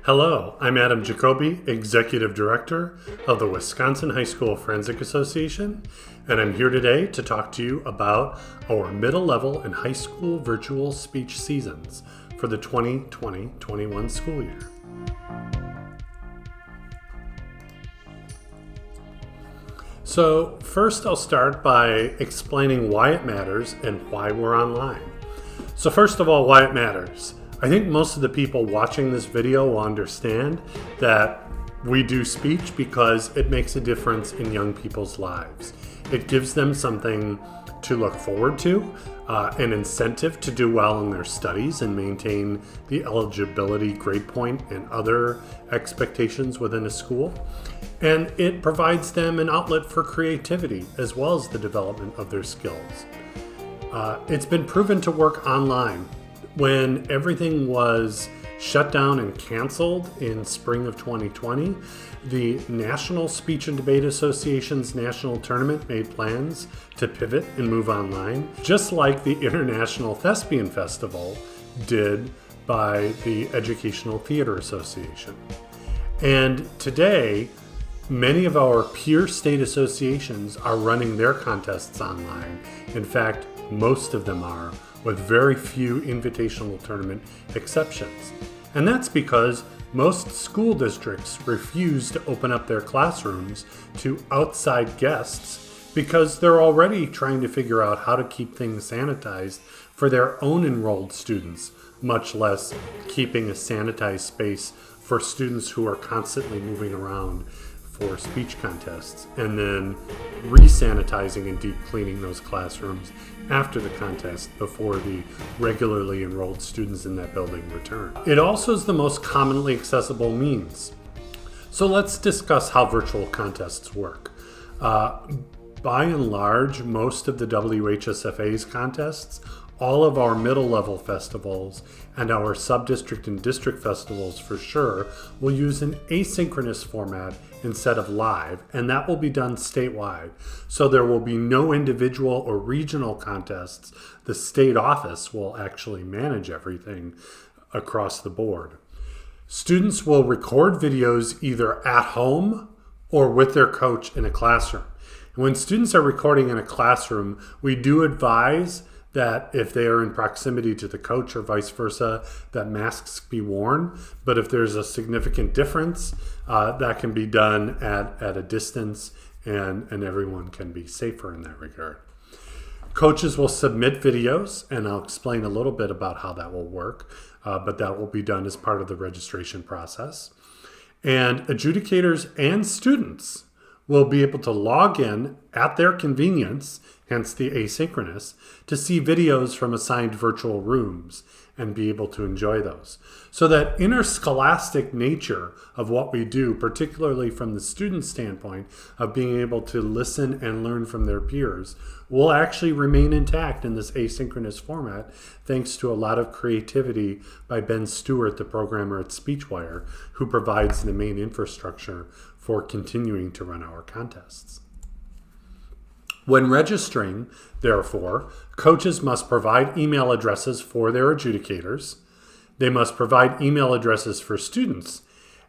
Hello, I'm Adam Jacoby, Executive Director of the Wisconsin High School Forensic Association, and I'm here today to talk to you about our middle level and high school virtual speech seasons for the 2020-21 school year. So first I'll start by explaining why it matters and why we're online. So first of all, why it matters. I think most of the people watching this video will understand that we do speech because it makes a difference in young people's lives. It gives them something to look forward to, an incentive to do well in their studies and maintain the eligibility grade point and other expectations within a school. And it provides them an outlet for creativity as well as the development of their skills. It's been proven to work online. When everything was shut down and canceled in spring of 2020, the National Speech and Debate Association's national tournament made plans to pivot and move online, just like the International Thespian Festival did by the Educational Theater Association. And today, many of our peer state associations are running their contests online. In fact, most of them are, with very few invitational tournament exceptions. And that's because most school districts refuse to open up their classrooms to outside guests because they're already trying to figure out how to keep things sanitized for their own enrolled students, much less keeping a sanitized space for students who are constantly moving around for speech contests, and then re-sanitizing and deep cleaning those classrooms after the contest before the regularly enrolled students in that building return. It also is the most commonly accessible means. So let's discuss how virtual contests work. By and large, most of the WHSFA's contests, all of our middle level festivals, and our sub-district and district festivals for sure will use an asynchronous format instead of live, and that will be done statewide. So there will be no individual or regional contests. The state office will actually manage everything across the board. Students will record videos either at home or with their coach in a classroom. And when students are recording in a classroom, we do advise that if they are in proximity to the coach or vice versa, that masks be worn. But if there's a significant difference, that can be done at a distance, and everyone can be safer in that regard. Coaches will submit videos, and I'll explain a little bit about how that will work, but that will be done as part of the registration process. And adjudicators and students will be able to log in at their convenience, hence the asynchronous, to see videos from assigned virtual rooms and be able to enjoy those. So that interscholastic nature of what we do, particularly from the student standpoint of being able to listen and learn from their peers, will actually remain intact in this asynchronous format, thanks to a lot of creativity by Ben Stewart, the programmer at SpeechWire, who provides the main infrastructure for continuing to run our contests. When registering, therefore, coaches must provide email addresses for their adjudicators. They must provide email addresses for students,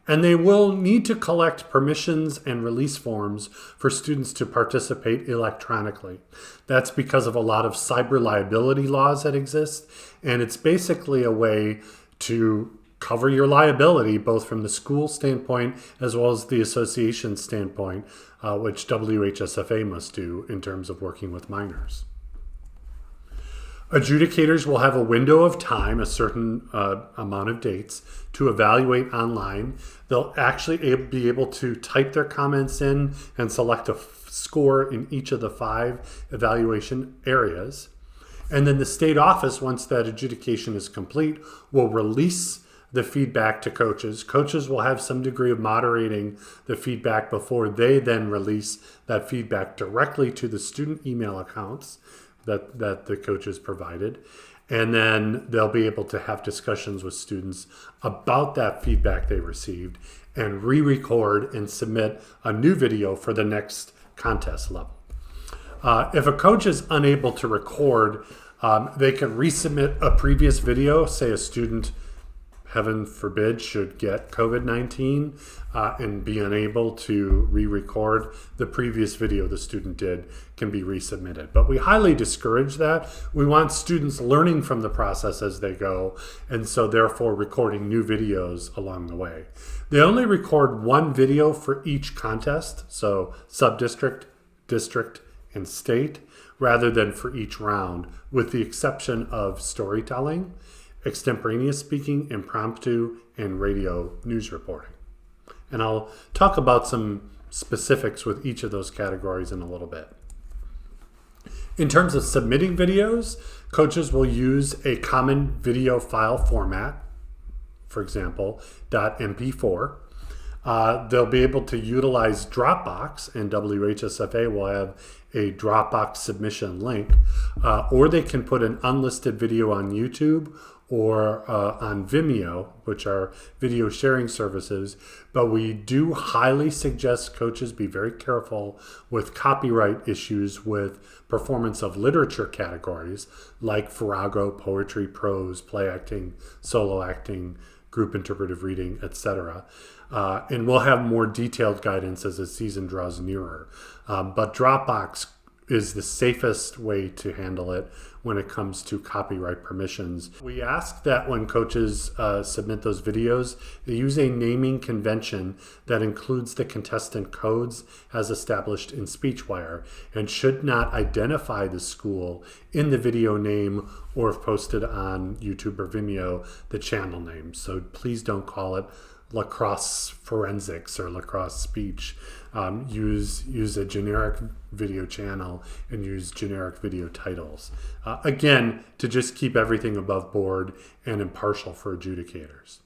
and they will need to collect permissions and release forms for students to participate electronically. That's because of a lot of cyber liability laws that exist, and it's basically a way to cover your liability, both from the school standpoint as well as the association standpoint, which WHSFA must do in terms of working with minors. Adjudicators will have a window of time, a certain amount of dates, to evaluate online. They'll actually be able to type their comments in and select a score in each of the 5 evaluation areas. And then the state office, once that adjudication is complete, will release the feedback to coaches. Coaches will have some degree of moderating the feedback before they then release that feedback directly to the student email accounts that the coaches provided. And then they'll be able to have discussions with students about that feedback they received and re-record and submit a new video for the next contest level. If a coach is unable to record, they can resubmit a previous video. Say a student heaven forbid, should get COVID-19 and be unable to re-record, the previous video the student did can be resubmitted. But we highly discourage that. We want students learning from the process as they go, and so therefore recording new videos along the way. They only record one video for each contest, so sub-district, district, and state, rather than for each round, with the exception of storytelling, extemporaneous speaking, impromptu, and radio news reporting. And I'll talk about some specifics with each of those categories in a little bit. In terms of submitting videos, coaches will use a common video file format, for example, .mp4. They'll be able to utilize Dropbox, and WHSFA will have a Dropbox submission link, or they can put an unlisted video on YouTube or on Vimeo, which are video sharing services. But we do highly suggest coaches be very careful with copyright issues with performance of literature categories like farrago, poetry, prose, play acting, solo acting, group interpretive reading, etc. And we'll have more detailed guidance as the season draws nearer. But Dropbox is the safest way to handle it when it comes to copyright permissions. We ask that when coaches submit those videos, they use a naming convention that includes the contestant codes as established in SpeechWire and should not identify the school in the video name, or if posted on YouTube or Vimeo, the channel name. So please don't call it lacrosse forensics or lacrosse speech. Use a generic video channel and use generic video titles. Again, to just keep everything above board and impartial for adjudicators.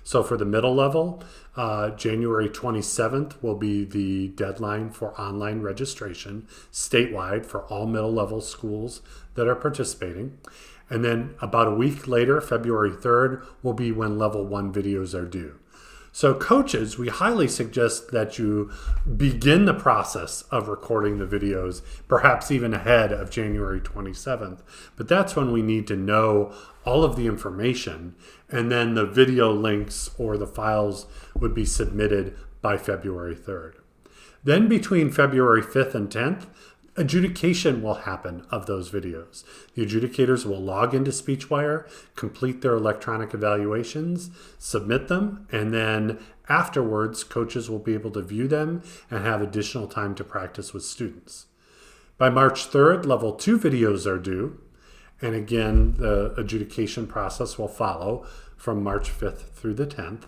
So for the middle level, January 27th will be the deadline for online registration statewide for all middle level schools that are participating. And then about a week later, February 3rd, will be when level 1 videos are due. So coaches, we highly suggest that you begin the process of recording the videos, perhaps even ahead of January 27th. But that's when we need to know all of the information, and then the video links or the files would be submitted by February 3rd. Then between February 5th and 10th, adjudication will happen of those videos. The adjudicators will log into SpeechWire, complete their electronic evaluations, submit them, and then afterwards, coaches will be able to view them and have additional time to practice with students. By March 3rd, level 2 videos are due, and again, the adjudication process will follow from March 5th through the 10th.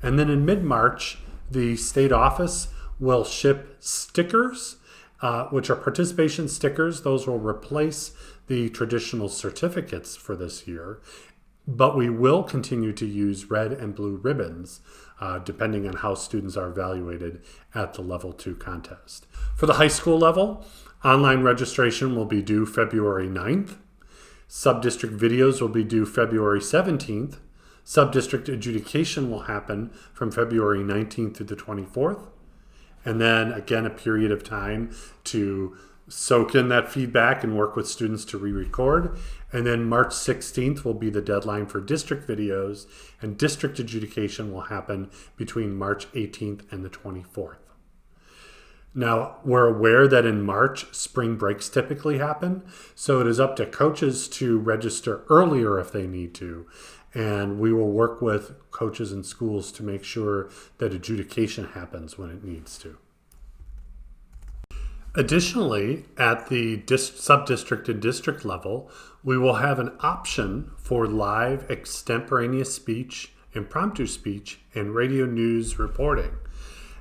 And then in mid-March, the state office will ship stickers, which are participation stickers. Those will replace the traditional certificates for this year, but we will continue to use red and blue ribbons depending on how students are evaluated at the level 2 contest. For the high school level, online registration will be due February 9th. Sub-district videos will be due February 17th. Sub-district adjudication will happen from February 19th through the 24th. And then again, a period of time to soak in that feedback and work with students to re-record. And then March 16th will be the deadline for district videos, and district adjudication will happen between March 18th and the 24th. Now, we're aware that in March, spring breaks typically happen, so it is up to coaches to register earlier if they need to. And we will work with coaches and schools to make sure that adjudication happens when it needs to. Additionally, at the sub-district and district level, we will have an option for live extemporaneous speech, impromptu speech, and radio news reporting.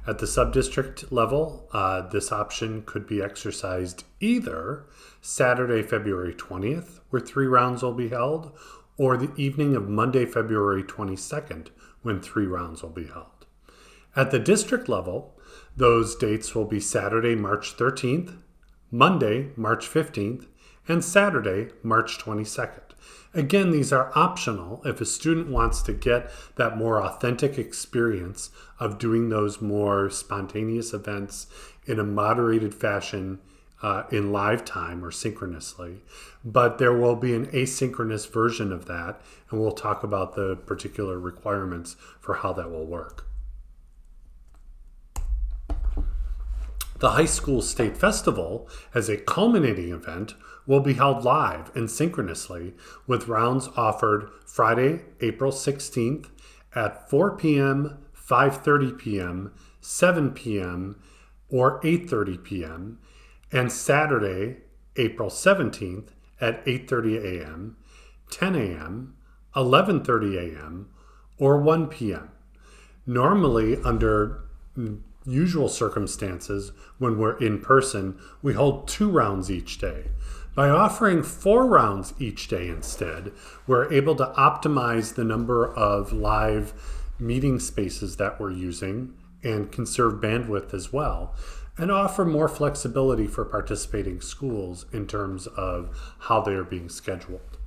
At the sub-district level, this option could be exercised either Saturday, February 20th, where 3 rounds will be held, or the evening of Monday, February 22nd, when 3 rounds will be held. At the district level, those dates will be Saturday, March 13th, Monday, March 15th, and Saturday, March 22nd. Again, these are optional if a student wants to get that more authentic experience of doing those more spontaneous events in a moderated fashion in live time or synchronously, but there will be an asynchronous version of that, and we'll talk about the particular requirements for how that will work. The High School State Festival, as a culminating event, will be held live and synchronously, with rounds offered Friday, April 16th at 4 p.m., 5:30 p.m., 7 p.m., or 8:30 p.m., and Saturday, April 17th at 8:30 a.m., 10 a.m., 11:30 a.m., or 1 p.m. Normally, under usual circumstances, when we're in person, we hold 2 rounds each day. By offering 4 rounds each day instead, we're able to optimize the number of live meeting spaces that we're using and conserve bandwidth as well, and offer more flexibility for participating schools in terms of how they are being scheduled.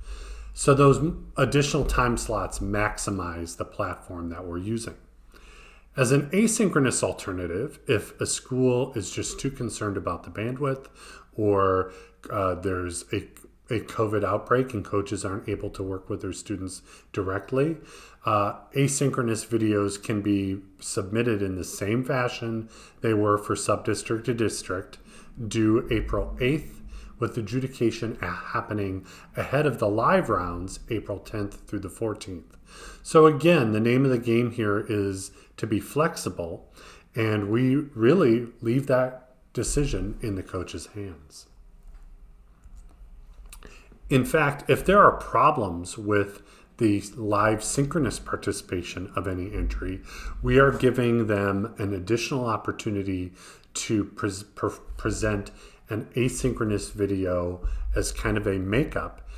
So those additional time slots maximize the platform that we're using. As an asynchronous alternative, if a school is just too concerned about the bandwidth, or there's a COVID outbreak and coaches aren't able to work with their students directly, asynchronous videos can be submitted in the same fashion they were for sub-district to district, due April 8th, with adjudication happening ahead of the live rounds April 10th through the 14th. So again, the name of the game here is to be flexible, and we really leave that decision in the coach's hands. In fact, if there are problems with the live synchronous participation of any entry, we are giving them an additional opportunity to present an asynchronous video as kind of a makeup,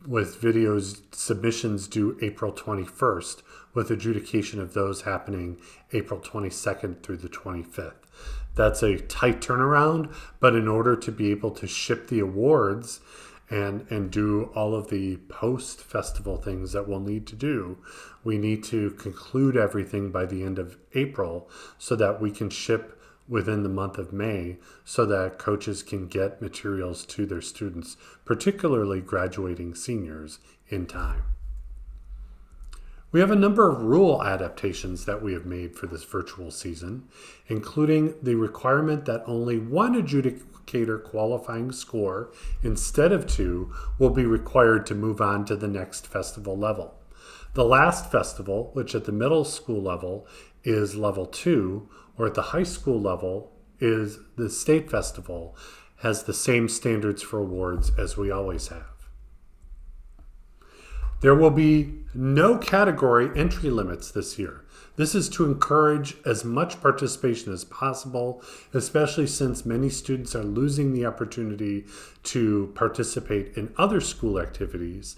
with videos submissions due April 21st, with adjudication of those happening April 22nd through the 25th. That's a tight turnaround, but in order to be able to ship the awards and do all of the post-festival things that we'll need to do, we need to conclude everything by the end of April so that we can ship within the month of May, so that coaches can get materials to their students, particularly graduating seniors, in time. We have a number of rule adaptations that we have made for this virtual season, including the requirement that only 1 adjudicator qualifying score instead of 2 will be required to move on to the next festival level. The last festival, which at the middle school level is level 2, or at the high school level is the state festival, has the same standards for awards as we always have. There will be no category entry limits this year. This is to encourage as much participation as possible, especially since many students are losing the opportunity to participate in other school activities,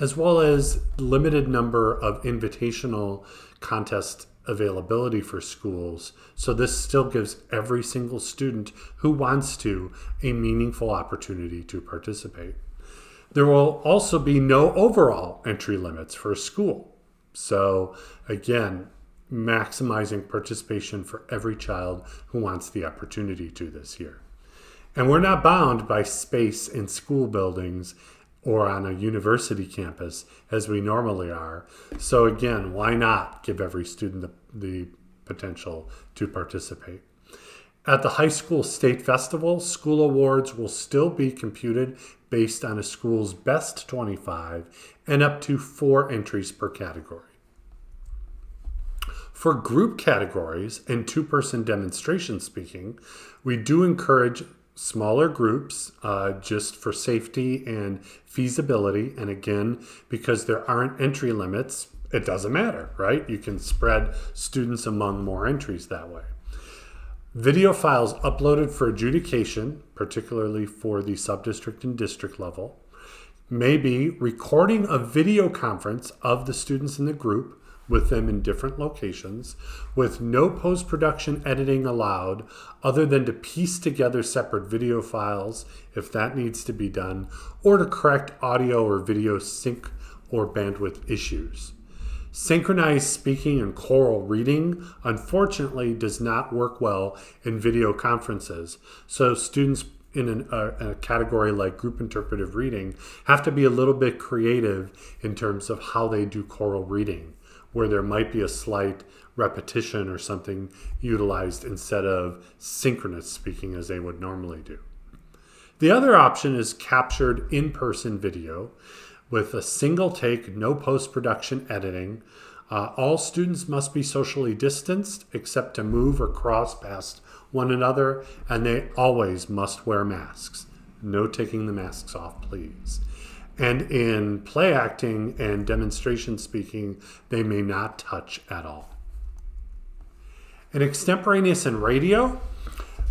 as well as limited number of invitational contest availability for schools. So this still gives every single student who wants to a meaningful opportunity to participate. There will also be no overall entry limits for a school. So again, maximizing participation for every child who wants the opportunity to this year. And we're not bound by space in school buildings or on a university campus as we normally are. So again, why not give every student the potential to participate? At the high school state festival, school awards will still be computed based on a school's best 25 and up to 4 entries per category. For group categories and 2-person demonstration speaking, we do encourage smaller groups just for safety and feasibility. And again, because there aren't entry limits, it doesn't matter, right? You can spread students among more entries that way. Video files uploaded for adjudication, particularly for the sub-district and district level, may be recording a video conference of the students in the group with them in different locations, with no post-production editing allowed other than to piece together separate video files if that needs to be done, or to correct audio or video sync or bandwidth issues. Synchronized speaking and choral reading, unfortunately, does not work well in video conferences, so students in a category like group interpretive reading have to be a little bit creative in terms of how they do choral reading, where there might be a slight repetition or something utilized instead of synchronous speaking as they would normally do. The other option is captured in-person video with a single take, no post-production editing. All students must be socially distanced except to move or cross past one another, and they always must wear masks. No taking the masks off, please. And in play acting and demonstration speaking, they may not touch at all. In extemporaneous and radio,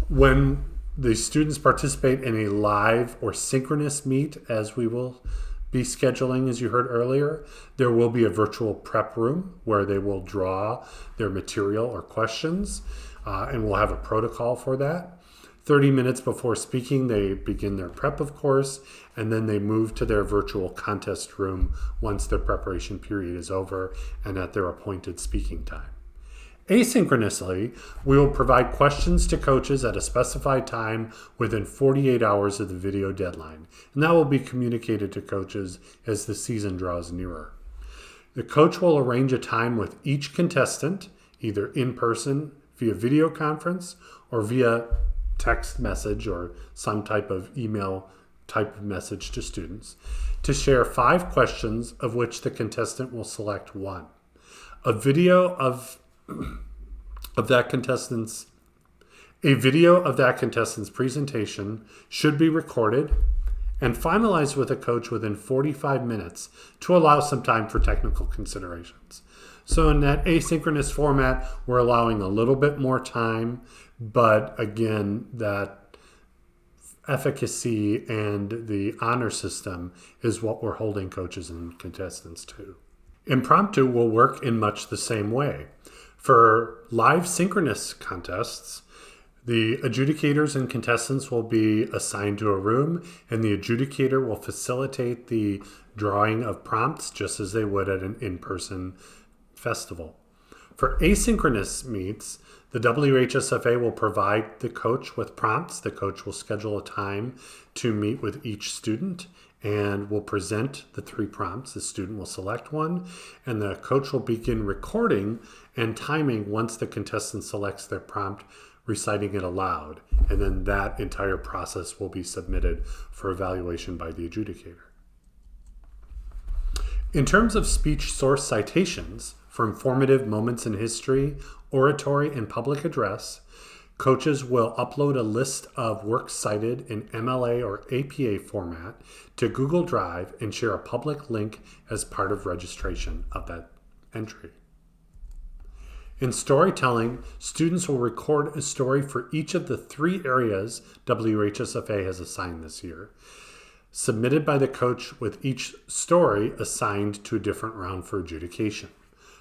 when the students participate in a live or synchronous meet, as we will be scheduling, as you heard earlier, there will be a virtual prep room where they will draw their material or questions, and we'll have a protocol for that. 30 minutes before speaking, they begin their prep, of course, and then they move to their virtual contest room once their preparation period is over and at their appointed speaking time. Asynchronously, we will provide questions to coaches at a specified time within 48 hours of the video deadline, and that will be communicated to coaches as the season draws nearer. The coach will arrange a time with each contestant, either in person, via video conference, or via text message or some type of email type of message to students, to share 5 questions of which the contestant will select one. A video of that contestant's presentation should be recorded and finalized with a coach within 45 minutes to allow some time for technical considerations. So in that asynchronous format, we're allowing a little bit more time, but again, that efficacy and the honor system is what we're holding coaches and contestants to. Impromptu will work in much the same way. For live synchronous contests, the adjudicators and contestants will be assigned to a room, and the adjudicator will facilitate the drawing of prompts just as they would at an in-person festival. For asynchronous meets, the WHSFA will provide the coach with prompts. The coach will schedule a time to meet with each student and will present the 3 prompts. The student will select one, and the coach will begin recording and timing once the contestant selects their prompt, reciting it aloud. And then that entire process will be submitted for evaluation by the adjudicator. In terms of speech source citations for informative moments in history, oratory, and public address, coaches will upload a list of works cited in MLA or APA format to Google Drive and share a public link as part of registration of that entry. In storytelling, students will record a story for each of the 3 areas WHSFA has assigned this year, submitted by the coach with each story assigned to a different round for adjudication.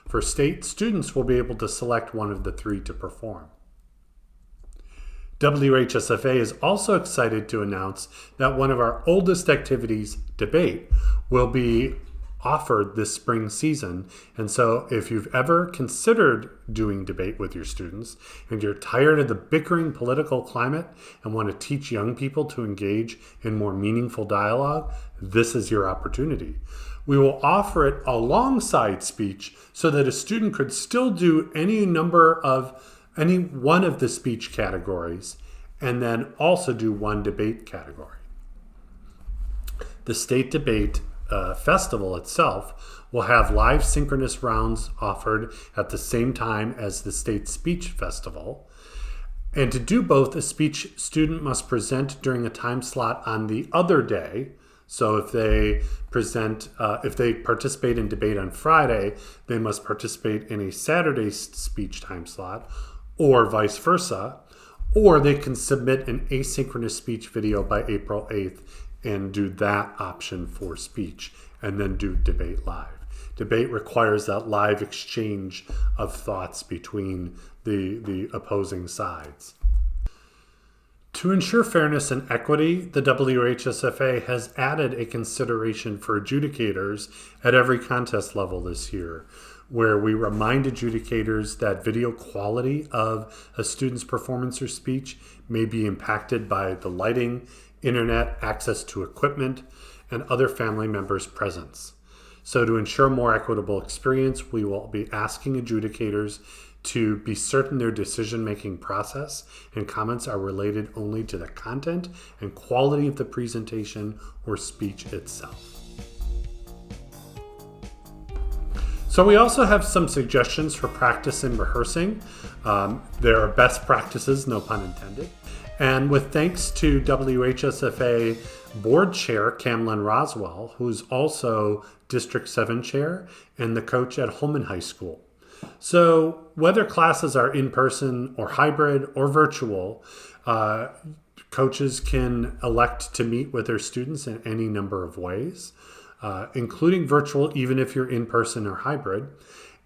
For state, students will be able to select one of the 3 to perform. WHSFA is also excited to announce that one of our oldest activities, debate, will be offered this spring season. And so if you've ever considered doing debate with your students and you're tired of the bickering political climate and want to teach young people to engage in more meaningful dialogue, this is your opportunity. We will offer it alongside speech so that a student could still do any one of the speech categories and then also do one debate category. The state debate festival itself will have live synchronous rounds offered at the same time as the state speech festival. And to do both, a speech student must present during a time slot on the other day. So if they participate in debate on Friday, they must participate in a Saturday speech time slot, or vice versa, or they can submit an asynchronous speech video by April 8th and do that option for speech, and then do debate live. Debate requires that live exchange of thoughts between the opposing sides. To ensure fairness and equity, the WHSFA has added a consideration for adjudicators at every contest level this year. where we remind adjudicators that video quality of a student's performance or speech may be impacted by the lighting, internet, access to equipment, and other family members' presence. So to ensure more equitable experience, we will be asking adjudicators to be certain their decision-making process and comments are related only to the content and quality of the presentation or speech itself. So we also have some suggestions for practice and rehearsing. There are best practices, no pun intended. And with thanks to WHSFA Board Chair Camlyn Roswell, who's also District 7 Chair and the coach at Holman High School. So whether classes are in person or hybrid or virtual, coaches can elect to meet with their students in any number of ways, including virtual, even if you're in person or hybrid.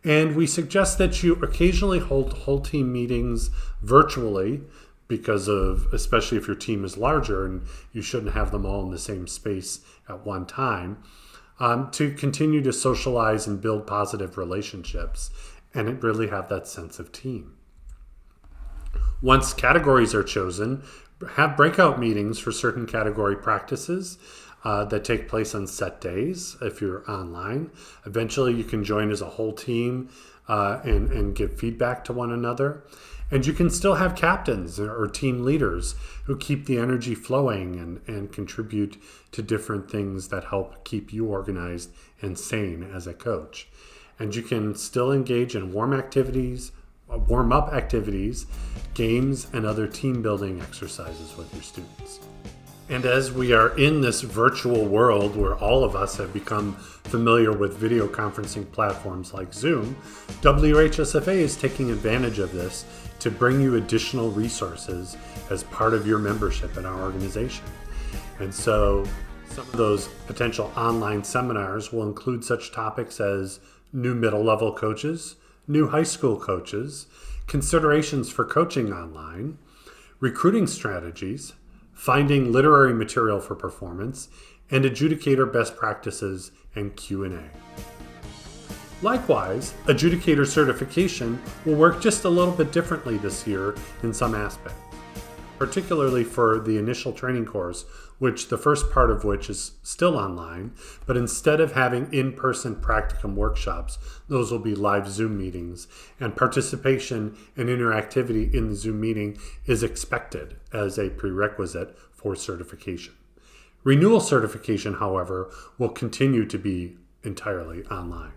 And we suggest that you occasionally hold whole team meetings virtually because of, especially if your team is larger and you shouldn't have them all in the same space at one time, to continue to socialize and build positive relationships and really have that sense of team. Once categories are chosen, have breakout meetings for certain category practices that take place on set days if you're online. Eventually you can join as a whole team and give feedback to one another. And you can still have captains or team leaders who keep the energy flowing and contribute to different things that help keep you organized and sane as a coach. And you can still engage in warm-up activities, games, and other team building exercises with your students. And as we are in this virtual world where all of us have become familiar with video conferencing platforms like Zoom, WHSFA is taking advantage of this to bring you additional resources as part of your membership in our organization. And so some of those potential online seminars will include such topics as new middle level coaches, new high school coaches, considerations for coaching online, recruiting strategies, finding literary material for performance, and adjudicator best practices and Q&A. Likewise, adjudicator certification will work just a little bit differently this year in some aspects, particularly for the initial training course, which the first part of which is still online, but instead of having in-person practicum workshops, those will be live Zoom meetings, and participation and interactivity in the Zoom meeting is expected as a prerequisite for certification. Renewal certification, however, will continue to be entirely online.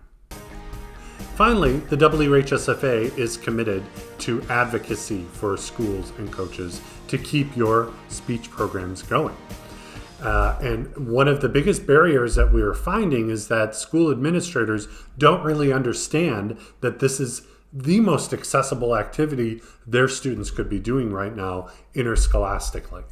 Finally, the WHSFA is committed to advocacy for schools and coaches to keep your speech programs going. And one of the biggest barriers that we are finding is that school administrators don't really understand that this is the most accessible activity their students could be doing right now interscholastically.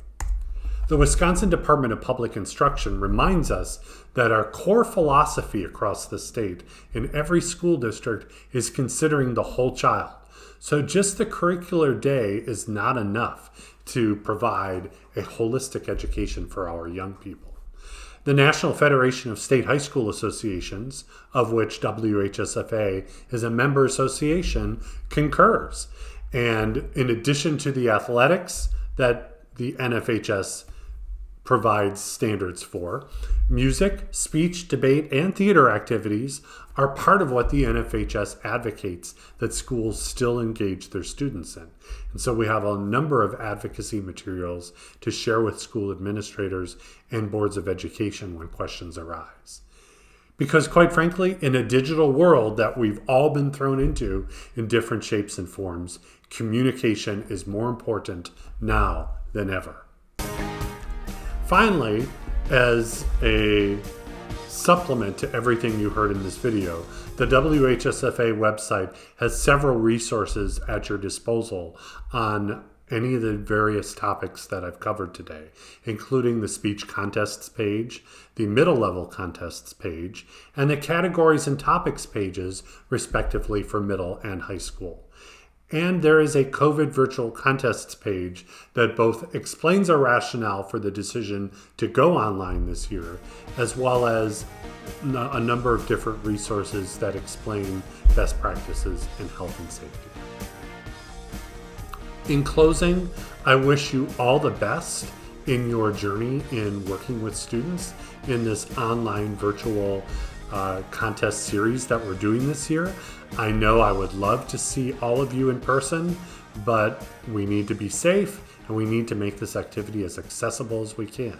The Wisconsin Department of Public Instruction reminds us that our core philosophy across the state in every school district is considering the whole child. So just the curricular day is not enough to provide a holistic education for our young people. The National Federation of State High School Associations, of which WHSFA is a member association, concurs. And in addition to the athletics that the NFHS provides standards for, music, speech, debate, and theater activities are part of what the NFHS advocates that schools still engage their students in. And so we have a number of advocacy materials to share with school administrators and boards of education when questions arise. Because quite frankly, in a digital world that we've all been thrown into in different shapes and forms, communication is more important now than ever. Finally, as a supplement to everything you heard in this video, the WHSFA website has several resources at your disposal on any of the various topics that I've covered today, including the speech contests page, the middle level contests page, and the categories and topics pages, respectively, for middle and high school. And there is a COVID virtual contests page that both explains our rationale for the decision to go online this year, as well as a number of different resources that explain best practices in health and safety. In closing, I wish you all the best in your journey in working with students in this online virtual contest series that we're doing this year. I know I would love to see all of you in person, but we need to be safe and we need to make this activity as accessible as we can.